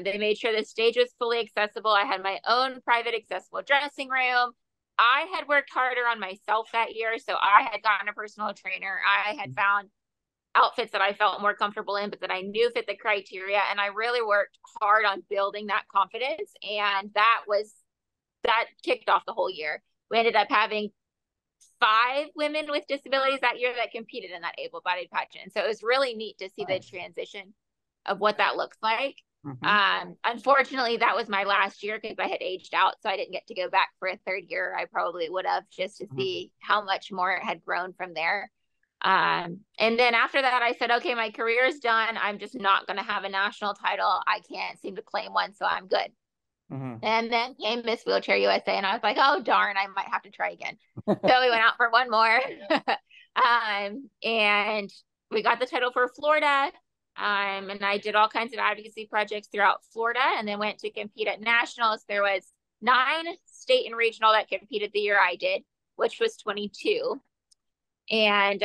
They made sure the stage was fully accessible. I had my own private accessible dressing room. I had worked harder on myself that year. So I had gotten a personal trainer. I had found outfits that I felt more comfortable in, but that I knew fit the criteria. And I really worked hard on building that confidence. And that kicked off the whole year. We ended up having 5 women with disabilities that year that competed in that able-bodied pageant. So it was really neat to see the transition of what that looks like. Unfortunately, that was my last year because I had aged out. So I didn't get to go back for a third year. I probably would have, just to see how much more it had grown from there. And then after that, I said, okay, my career is done. I'm just not going to have a national title. I can't seem to claim one, so I'm good. And then came Miss Wheelchair USA, and I was like, oh, darn, I might have to try again. So we went out for one more. And we got the title for Florida. And I did all kinds of advocacy projects throughout Florida, and then went to compete at nationals. There was 9 state and regional that competed the year I did, which was 22. And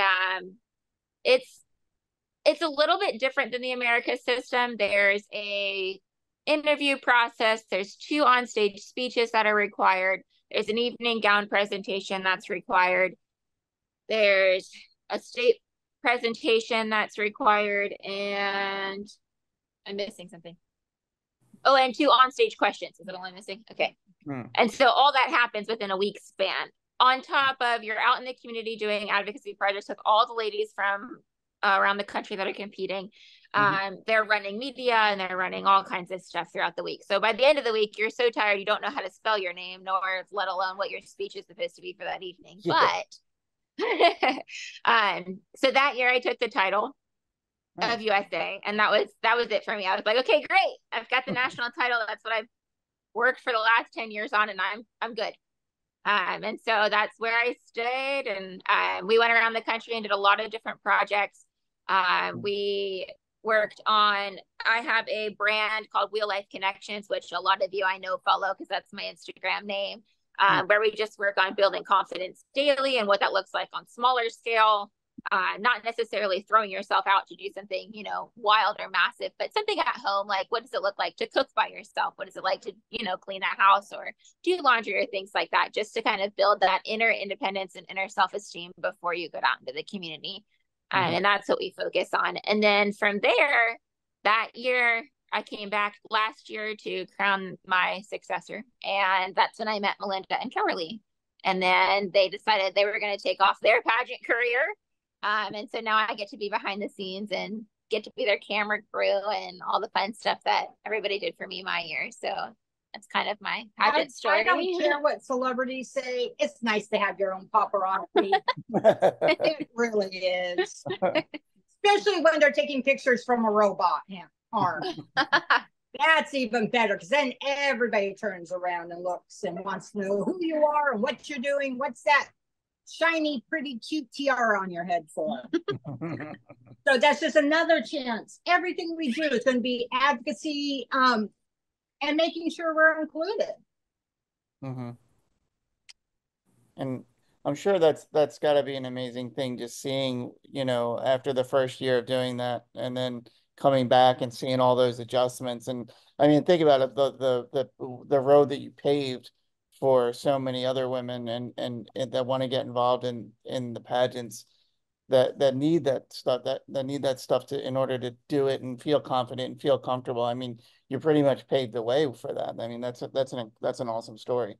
it's a little bit different than the America system. There's a interview process. There's 2 on-stage speeches that are required. There's an evening gown presentation that's required. There's a state presentation that's required, and I'm missing something. Oh, and 2 on-stage questions. Is that all I'm missing? Okay. And so all that happens within a week span. On top of, you're out in the community doing advocacy projects with all the ladies from around the country that are competing. They're running media and they're running all kinds of stuff throughout the week. So by the end of the week, you're so tired, you don't know how to spell your name, nor let alone what your speech is supposed to be for that evening. But so that year I took the title of USA, and that was it for me. I was like, okay, great. I've got the national title. That's what I've worked for the last 10 years on, and I'm good. And so that's where I stayed, and we went around the country and did a lot of different projects. We worked on, I have a brand called Wheel Life Connections, which a lot of you I know follow because that's my Instagram name, where we just work on building confidence daily and what that looks like on smaller scale. Not necessarily throwing yourself out to do something, wild or massive, but something at home. Like, what does it look like to cook by yourself? What is it like to, clean a house or do laundry or things like that, just to kind of build that inner independence and inner self-esteem before you go out into the community. And that's what we focus on. And then from there, that year, I came back last year to crown my successor. And that's when I met Melinda and Kimberly. And then they decided they were going to take off their pageant career. And so now I get to be behind the scenes and get to be their camera crew and all the fun stuff that everybody did for me my year. So that's kind of my pageant story. I don't care what celebrities say. It's nice to have your own paparazzi. It really is. Especially when they're taking pictures from a robot arm. That's even better, because then everybody turns around and looks and wants to know who you are and what you're doing. What's that shiny, pretty, cute tiara on your head for? So that's just another chance. Everything we do is going to be advocacy, and making sure we're included. Mm-hmm. And I'm sure that's got to be an amazing thing, just seeing, you know, after the first year of doing that, and then coming back and seeing all those adjustments. And I mean, think about it, the road that you paved for so many other women and that want to get involved in the pageants, that need that stuff, that need that stuff to in order to do it and feel confident and feel comfortable. I mean, you pretty much paved the way for that. I mean, that's an awesome story.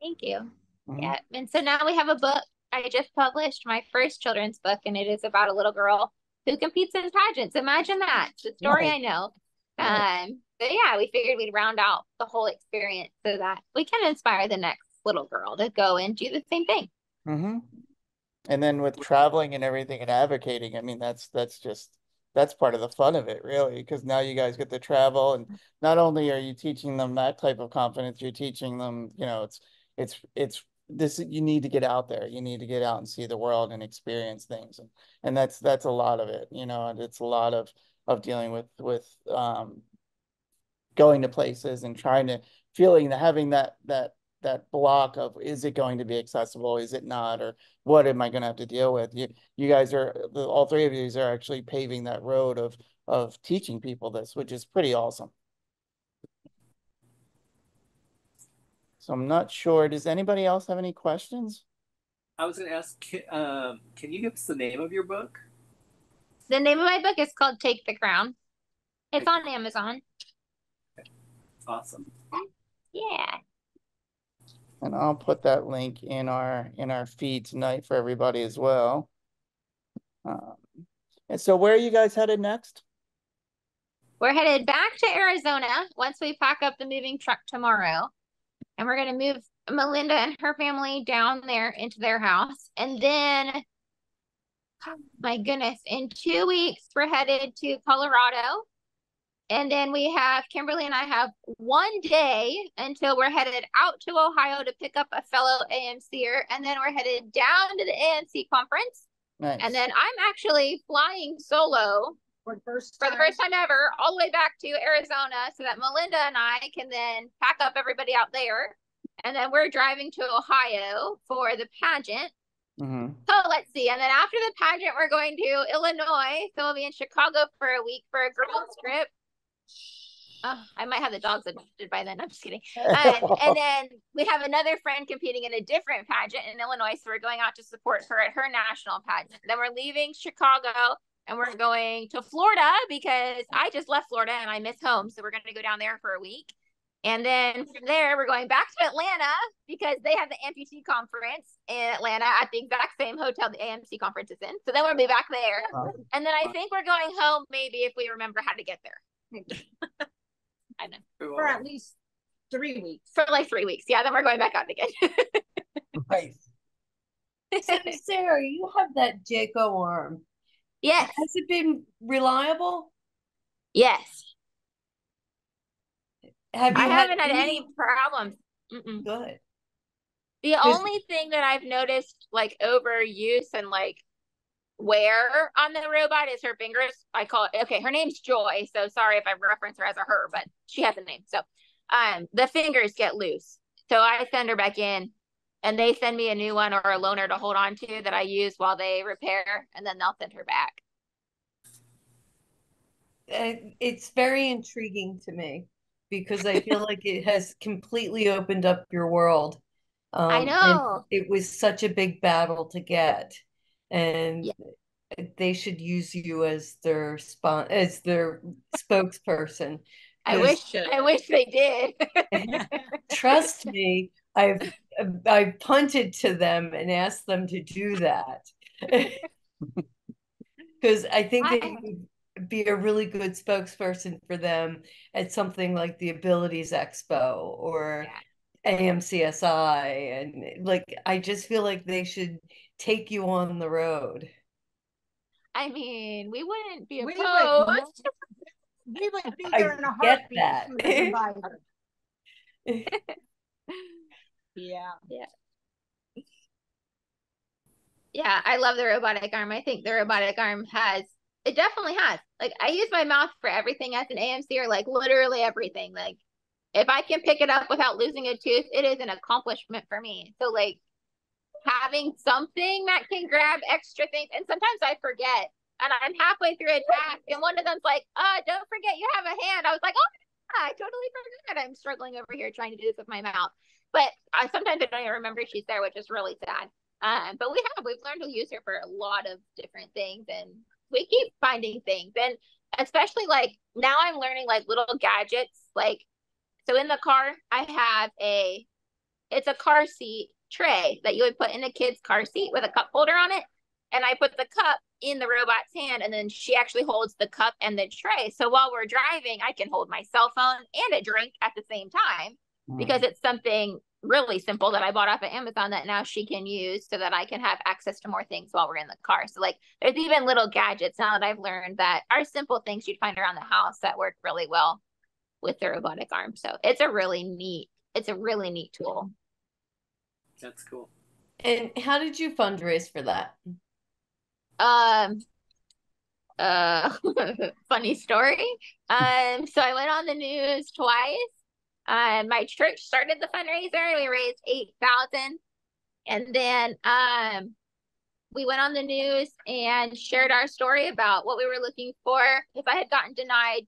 Thank you. Yeah. And so now we have a book. I just published my first children's book, and it is about a little girl who competes in pageants. Imagine that. It's a story I know. But yeah, we figured we'd round out the whole experience so that we can inspire the next little girl to go and do the same thing. And then with traveling and everything and advocating, I mean, that's part of the fun of it, really, because now you guys get to travel, and not only are you teaching them that type of confidence, you're teaching them, you know, it's this, you need to get out there, you need to get out and see the world and experience things, and that's a lot of it, you know, and it's a lot of dealing with going to places and trying to having that block of, is it going to be accessible, is it not, or what am I going to have to deal with? You guys are, all three of you are actually paving that road of teaching people this, which is pretty awesome. So I'm not sure, does anybody else have any questions? I was going to ask, can you give us the name of your book? The name of my book is called Take the Crown. It's on Amazon. Awesome. Yeah. And I'll put that link in our feed tonight for everybody as well. And so where are you guys headed next? We're headed back to Arizona once we pack up the moving truck tomorrow. And we're going to move Melinda and her family down there into their house. And then, oh my goodness, in 2 weeks, we're headed to Colorado. And then Kimberly and I have 1 day until we're headed out to Ohio to pick up a fellow AMCer. And then we're headed down to the AMC conference. Nice. And then I'm actually flying solo for the first time ever, all the way back to Arizona, so that Melinda and I can then pack up everybody out there. And then we're driving to Ohio for the pageant. So let's see. And then after the pageant, we're going to Illinois. So we'll be in Chicago for a week for a girls trip. Oh, I might have the dogs adopted by then. I'm just kidding. And then we have another friend competing in a different pageant in Illinois. So we're going out to support her at her national pageant. Then we're leaving Chicago and we're going to Florida because I just left Florida and I miss home. So we're going to go down there for a week. And then from there, we're going back to Atlanta because they have the amputee conference in Atlanta at the exact same hotel the AMC conference is in. So then we'll be back there. And then I think we're going home maybe if we remember how to get there. I know. For at least 3 weeks. For like 3 weeks. Yeah, then we're going back out again. Nice. So, Sarah, you have that Jayco arm. Yes. Has it been reliable? Yes. I haven't had any problems. Good. The only thing that I've noticed, like, overuse and like wear on the robot is her fingers. I call it, okay, her name's Joy, so sorry if I reference her as a her, but she has a name. So the fingers get loose, so I send her back in and they send me a new one or a loaner to hold on to that I use while they repair, and then they'll send her back. It's very intriguing to me because I feel like it has completely opened up your world. I know. It was such a big battle to get, and they should use you as their spokesperson. I wish they did. Trust me, I've punted to them and asked them to do that because I think they would be a really good spokesperson for them at something like the Abilities Expo or AMCSI, and like I just feel like they should take you on the road. I mean, we wouldn't be opposed. We would be there in a heartbeat as soon as we buy her. Yeah. Yeah. Yeah, I love the robotic arm. I think the robotic arm it definitely has. Like, I use my mouth for everything as an AMC, or like literally everything. Like, if I can pick it up without losing a tooth, it is an accomplishment for me. So like having something that can grab extra things, and sometimes I forget, and I'm halfway through a task, and one of them's like, don't forget you have a hand. I was like, oh, yeah, I totally forgot. I'm struggling over here trying to do this with my mouth. But sometimes I don't even remember she's there, which is really sad. But we've learned to use her for a lot of different things, and we keep finding things. And especially like now I'm learning like little gadgets. Like, so in the car, I have it's a car seat tray that you would put in a kid's car seat with a cup holder on it. And I put the cup in the robot's hand, and then she actually holds the cup and the tray. So while we're driving, I can hold my cell phone and a drink at the same time, because it's something really simple that I bought off of Amazon that now she can use so that I can have access to more things while we're in the car. So like there's even little gadgets now that I've learned that are simple things you'd find around the house that work really well with the robotic arm. So it's a really neat tool. That's cool. And how did you fundraise for that? Funny story. So I went on the news twice. My church started the fundraiser. We raised $8,000, and then we went on the news and shared our story about what we were looking for, because I had gotten denied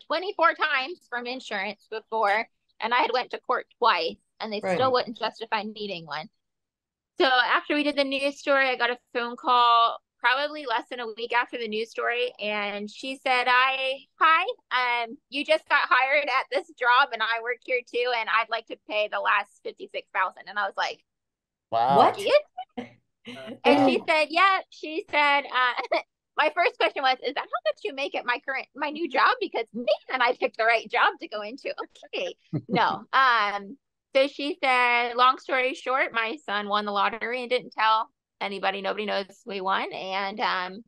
24 times from insurance before, and I had went to court twice, and they still wouldn't justify needing one. So after we did the news story, I got a phone call probably less than a week after the news story, and she said, hi, you just got hired at this job, and I work here too, and I'd like to pay the last $56,000. And I was like, wow. What? And she said, yeah. She said, my first question was, is that how much you make at my new job? Because man, I picked the right job to go into. Okay. No. So she said, long story short, my son won the lottery and didn't tell anybody. Nobody knows we won. And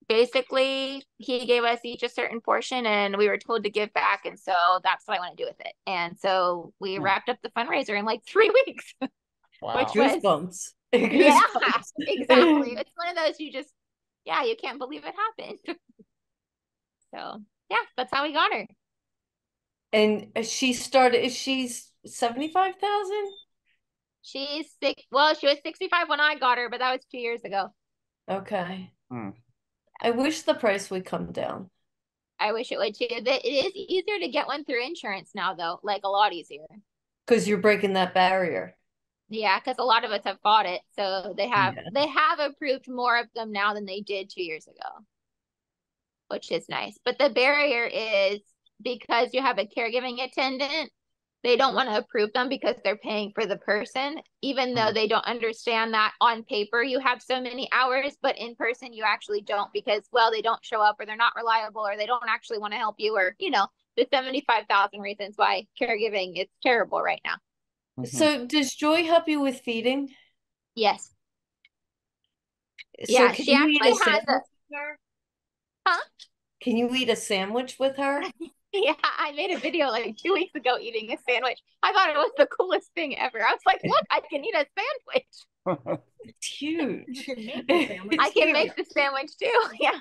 basically he gave us each a certain portion, and we were told to give back. And so that's what I want to do with it. And so we wrapped up the fundraiser in like 3 weeks. Wow. Which goosebumps. Yeah, exactly. It's one of those you can't believe it happened. So yeah, that's how we got her. And she's 75,000? She was 65 when I got her, but that was 2 years ago. Okay. I wish the price would come down. I wish it would too. It is easier to get one through insurance now, though, like a lot easier. Because you're breaking that barrier. Yeah, because a lot of us have bought it, so they have approved more of them now than they did 2 years ago, which is nice. But the barrier is because you have a caregiving attendant, they don't want to approve them because they're paying for the person, even though they don't understand that on paper you have so many hours, but in person you actually don't, because, well, they don't show up, or they're not reliable, or they don't actually want to help you, or, the 75,000 reasons why caregiving is terrible right now. So does Joy help you with feeding? Yes. So yeah, she actually has Huh? Can you eat a sandwich with her? Yeah, I made a video like 2 weeks ago eating a sandwich. I thought it was the coolest thing ever. I was like, look, I can eat a sandwich. It's huge. I can make the sandwich too. Yeah.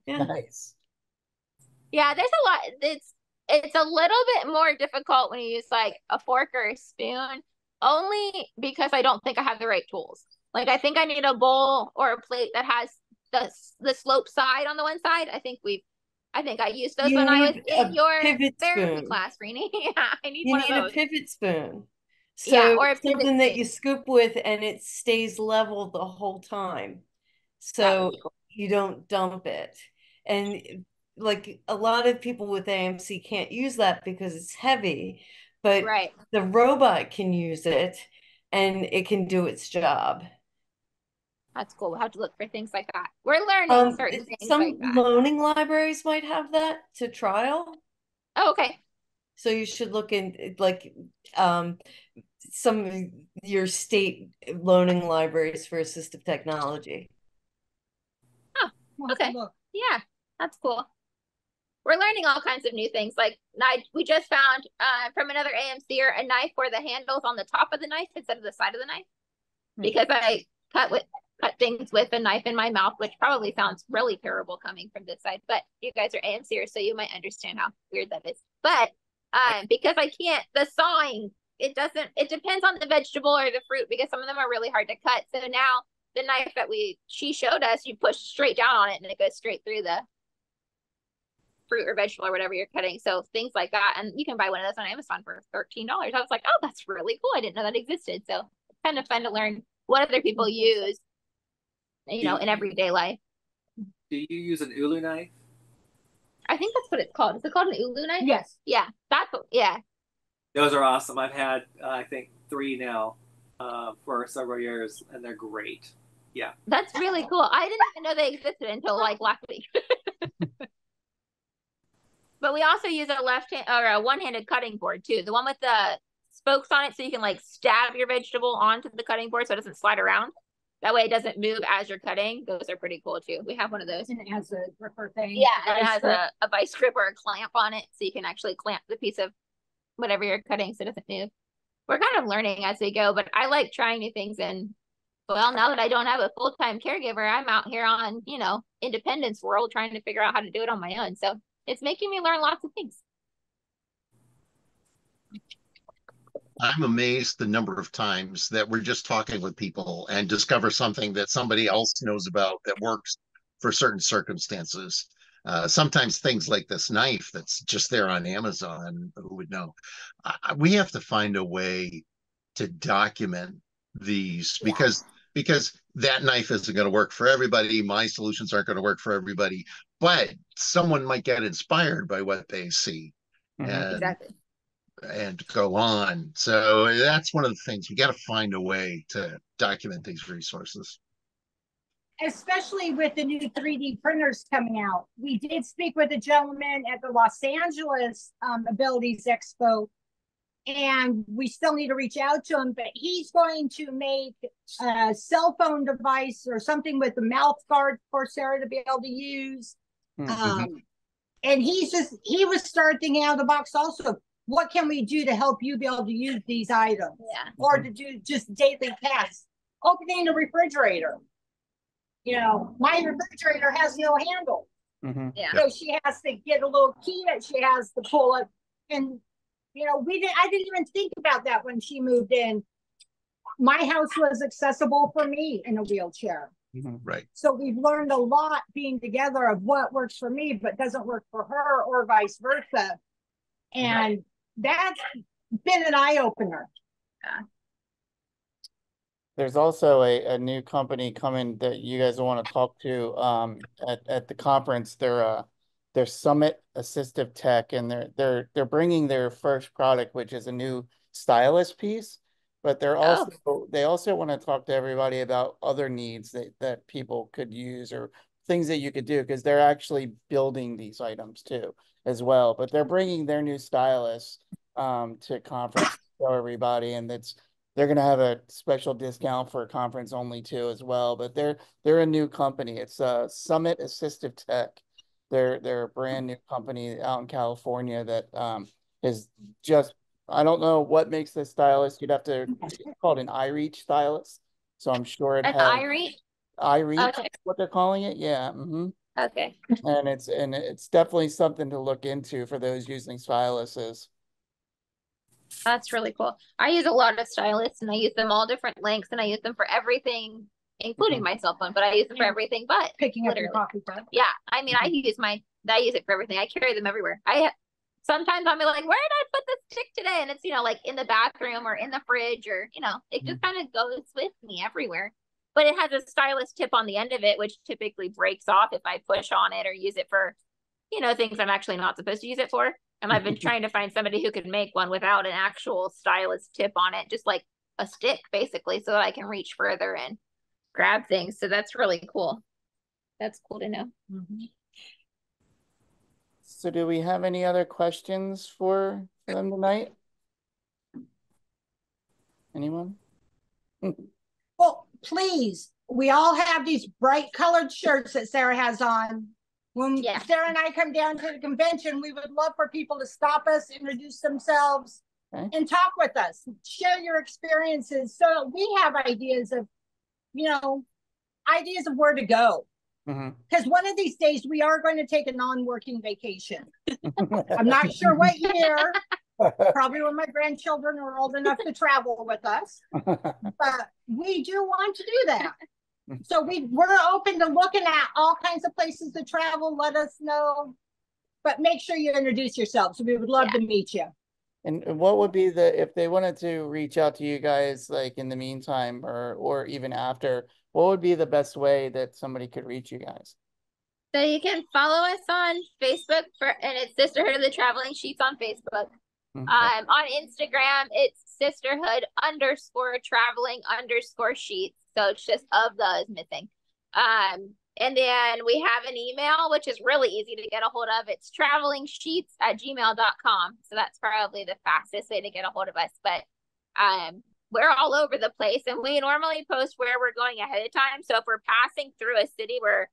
Nice. Yeah, there's a lot. It's a little bit more difficult when you use like a fork or a spoon, only because I don't think I have the right tools. Like, I think I need a bowl or a plate that has the slope side on the one side. I think I used those when I was in your therapy class, Rini. Yeah, I need one of those. You need a pivot spoon. So or a something that you scoop with and it stays level the whole time. So you don't dump it. And like a lot of people with AMC can't use that because it's heavy, but the robot can use it and it can do its job. That's cool. We'll have to look for things like that. We're learning certain things like that. Some loaning libraries might have that to trial. Oh, okay. So you should look in like some of your state loaning libraries for assistive technology. Oh, okay. Yeah, that's cool. we're learning all kinds of new things. Like we just found from another AMCer a knife where the handle's on the top of the knife instead of the side of the knife, because I cut things with a knife in my mouth, which probably sounds really terrible coming from this side, but you guys are AMCers, so you might understand how weird that is. But because I can't, the sawing, it depends on the vegetable or the fruit, because some of them are really hard to cut. So now the knife that she showed us, you push straight down on it and it goes straight through the fruit or vegetable or whatever you're cutting. So things like that. And you can buy one of those on Amazon for $13. I was like, oh, that's really cool. I didn't know that existed. So it's kind of fun to learn what other people use, in everyday life. Do you use an ulu knife? I think that's what it's called. Is it called an ulu knife? Yes. Yeah. Yeah. Those are awesome. I've had, I think, 3 now for several years, and they're great. Yeah. That's really cool. I didn't even know they existed until like last week. But we also use a one-handed cutting board too. The one with the spokes on it, so you can like stab your vegetable onto the cutting board so it doesn't slide around. That way it doesn't move as you're cutting. Those are pretty cool too. We have one of those. And it has a gripper thing. Yeah, and it has a vice grip or a clamp on it, so you can actually clamp the piece of whatever you're cutting so it doesn't move. We're kind of learning as we go, but I like trying new things. And well, now that I don't have a full-time caregiver, I'm out here on, Independence World trying to figure out how to do it on my own. So it's making me learn lots of things. I'm amazed the number of times that we're just talking with people and discover something that somebody else knows about that works for certain circumstances. Sometimes things like this knife that's just there on Amazon, who would know? We have to find a way to document these because that knife isn't going to work for everybody. My solutions aren't going to work for everybody, but someone might get inspired by what they see. Exactly. And go on. So that's one of the things. We got to find a way to document these resources. Especially with the new 3D printers coming out. We did speak with a gentleman at the Los Angeles Abilities Expo, and we still need to reach out to him, but he's going to make a cell phone device or something with a mouth guard for Sarah to be able to use. And he was starting thinking out of the box also. What can we do to help you be able to use these items? Yeah. Or to do just daily tasks? Opening the refrigerator. My refrigerator has no handle. Yeah. So she has to get a little key that she has to pull it. And, I didn't even think about that when she moved in. My house was accessible for me in a wheelchair. Right. So we've learned a lot being together of what works for me, but doesn't work for her, or vice versa. And that's been an eye-opener. Yeah. There's also a new company coming that you guys want to talk to at the conference. They're Summit Assistive Tech, and they're bringing their first product, which is a new stylus piece. But they also want to talk to everybody about other needs that people could use or things that you could do, because they're actually building these items too as well. But they're bringing their new stylus to conference to show everybody, and they're going to have a special discount for a conference only too as well. But they're a new company. It's Summit Assistive Tech. They're a brand new company out in California that is just, I don't know what makes this stylus. You'd have to, it's called an iReach stylus. So I'm sure it has iReach? iReach, okay. What they're calling it. Yeah. Okay. And it's definitely something to look into for those using styluses. That's really cool. I use a lot of stylists, and I use them all different lengths, and I use them for everything, including my cell phone, but I use them for everything but picking up your coffee cup. Yeah. I mean, I use it for everything. I carry them everywhere. Sometimes I'll be like, where did I put this stick today? And it's, like in the bathroom or in the fridge, or, it just kind of goes with me everywhere. But it has a stylus tip on the end of it, which typically breaks off if I push on it or use it for, things I'm actually not supposed to use it for. And I've been trying to find somebody who could make one without an actual stylus tip on it, just like a stick, basically, so that I can reach further and grab things. So that's really cool. That's cool to know. So do we have any other questions for them tonight? Anyone? Well, please, we all have these bright colored shirts that Sarah has on. When Sarah and I come down to the convention, we would love for people to stop us, introduce themselves, and talk with us. Share your experiences so we have ideas of, ideas of where to go. Because one of these days we are going to take a non-working vacation. I'm not sure what year. Probably when my grandchildren are old enough to travel with us. But we do want to do that. So we're open to looking at all kinds of places to travel. Let us know. But make sure you introduce yourselves. We would love to meet you. And what would be if they wanted to reach out to you guys, like in the meantime or even after, what would be the best way that somebody could reach you guys? So you can follow us on Facebook and it's Sisterhood of the Traveling Sheets on Facebook. On Instagram, it's sisterhood_traveling_sheets. So it's just of the is missing. And then we have an email, which is really easy to get a hold of. It's travelingsheets@gmail.com. So that's probably the fastest way to get a hold of us. But we're all over the place, and we normally post where we're going ahead of time. So if we're passing through a city where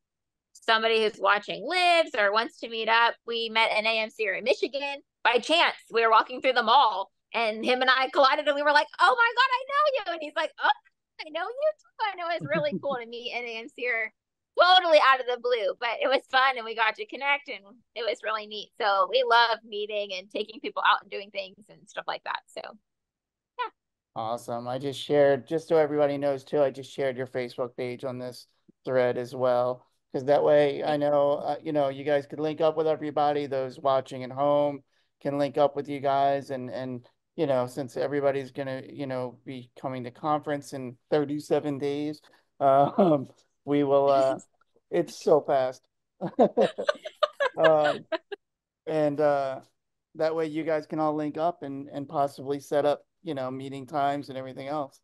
somebody who's watching lives or wants to meet up, we met an AMCSI in Michigan by chance. We were walking through the mall, and him and I collided, and we were like, "Oh my God, I know you!" And he's like, "Oh, I know you too." I know. It's really cool to meet an AMCSI totally out of the blue, but it was fun, and we got to connect, and it was really neat. So we love meeting and taking people out and doing things and stuff like that. So yeah. Awesome. I just shared, just so everybody knows too, I just shared your Facebook page on this thread as well. Because that way I know, you guys could link up with everybody. Those watching at home can link up with you guys. And since everybody's going to, be coming to conference in 37 days, we will, it's so fast. And that way you guys can all link up and possibly set up, meeting times and everything else.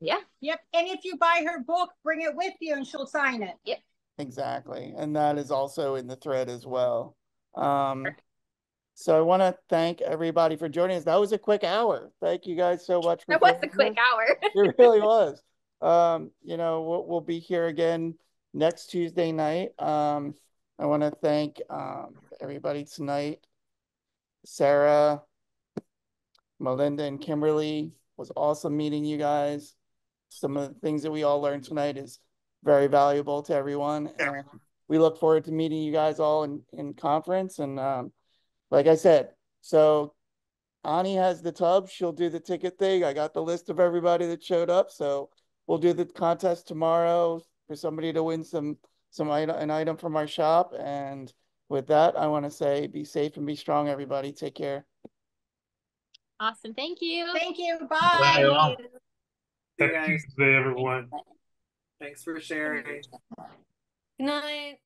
Yeah. Yep. And if you buy her book, bring it with you and she'll sign it. Yep. Exactly. And that is also in the thread as well. So I want to thank everybody for joining us. That was a quick hour. Thank you guys so much. That was a quick hour. It really was. We'll be here again next Tuesday night. I want to thank everybody tonight. Sarah, Melinda, and Kimberly. Was awesome meeting you guys. Some of the things that we all learned tonight is very valuable to everyone. And we look forward to meeting you guys all in conference. And like I said, so Ani has the tub. She'll do the ticket thing. I got the list of everybody that showed up. So we'll do the contest tomorrow for somebody to win an item from our shop. And with that, I want to say be safe and be strong, everybody. Take care. Awesome. Thank you. Thank you. Bye. Bye. Happy Tuesday, everyone. Thanks for sharing. Good night.